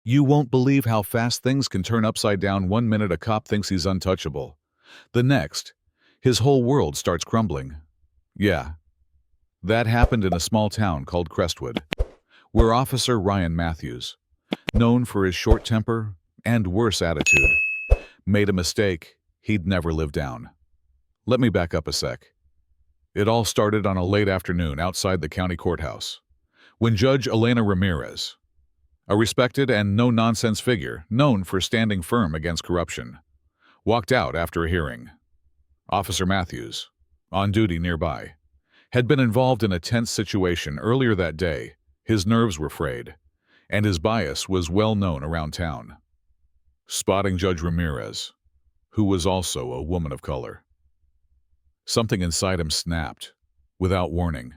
You won't believe how fast things can turn upside down. 1 minute a cop thinks he's untouchable. The next, his whole world starts crumbling. Yeah, that happened in a small town called Crestwood, where Officer Ryan Matthews, known for his short temper and worse attitude, made a mistake he'd never live down. Let me back up a sec. It all started on a late afternoon outside the county courthouse, when Judge Elena Ramirez, a respected and no-nonsense figure known for standing firm against corruption, walked out after a hearing. Officer Matthews, on duty nearby, had been involved in a tense situation earlier that day. His nerves were frayed, and his bias was well known around town. Spotting Judge Ramirez, who was also a woman of color, something inside him snapped. Without warning,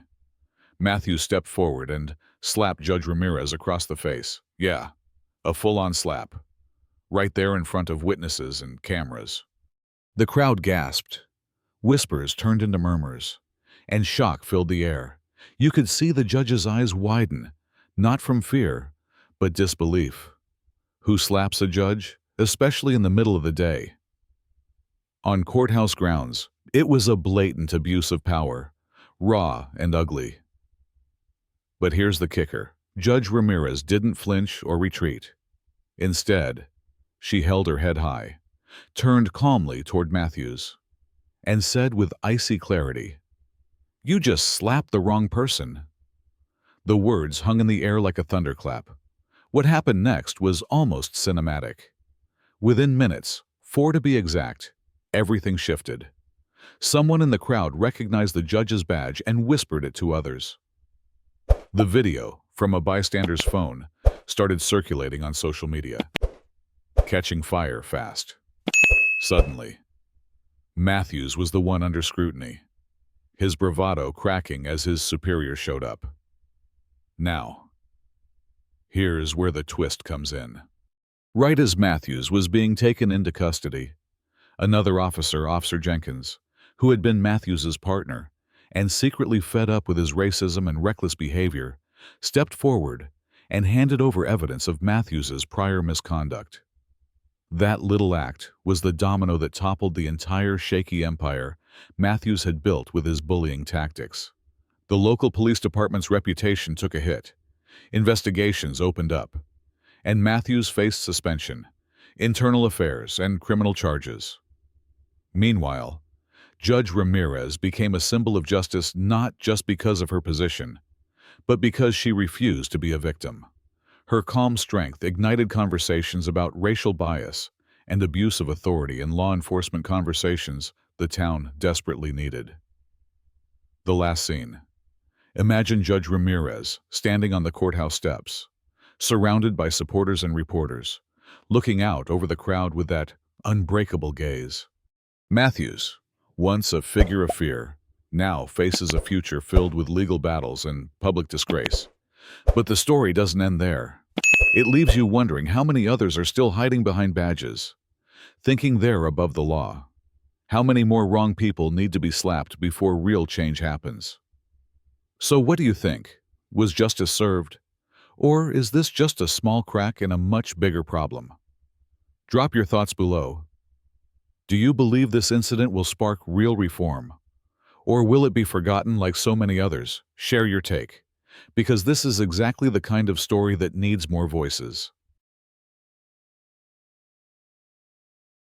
Matthews stepped forward and slapped Judge Ramirez across the face. Yeah, a full-on slap, right there in front of witnesses and cameras. The crowd gasped. Whispers turned into murmurs, and shock filled the air. You could see the judge's eyes widen, not from fear, but disbelief. Who slaps a judge, especially in the middle of the day? On courthouse grounds, it was a blatant abuse of power, raw and ugly. But here's the kicker. Judge Ramirez didn't flinch or retreat. Instead, she held her head high, turned calmly toward Matthews, and said with icy clarity, "You just slapped the wrong person." The words hung in the air like a thunderclap. What happened next was almost cinematic. Within minutes, 4 to be exact, everything shifted. Someone in the crowd recognized the judge's badge and whispered it to others. The video, from a bystander's phone, started circulating on social media, catching fire fast. Suddenly, Matthews was the one under scrutiny, his bravado cracking as his superior showed up. Now, here's where the twist comes in. Right as Matthews was being taken into custody, another officer, Officer Jenkins, who had been Matthews's partner and secretly fed up with his racism and reckless behavior, stepped forward and handed over evidence of Matthews's prior misconduct. That little act was the domino that toppled the entire shaky empire Matthews had built with his bullying tactics. The local police department's reputation took a hit. Investigations opened up, and Matthews faced suspension, internal affairs, and criminal charges. Meanwhile, Judge Ramirez became a symbol of justice not just because of her position, but because she refused to be a victim. Her calm strength ignited conversations about racial bias and abuse of authority in law enforcement conversations the town desperately needed. The last scene. Imagine Judge Ramirez standing on the courthouse steps, surrounded by supporters and reporters, looking out over the crowd with that unbreakable gaze. Matthews, once a figure of fear, now faces a future filled with legal battles and public disgrace. But the story doesn't end there. It leaves you wondering how many others are still hiding behind badges, thinking they're above the law. How many more wrong people need to be slapped before real change happens? So what do you think? Was justice served? Or is this just a small crack in a much bigger problem? Drop your thoughts below. Do you believe this incident will spark real reform? Or will it be forgotten like so many others? Share your take, because this is exactly the kind of story that needs more voices.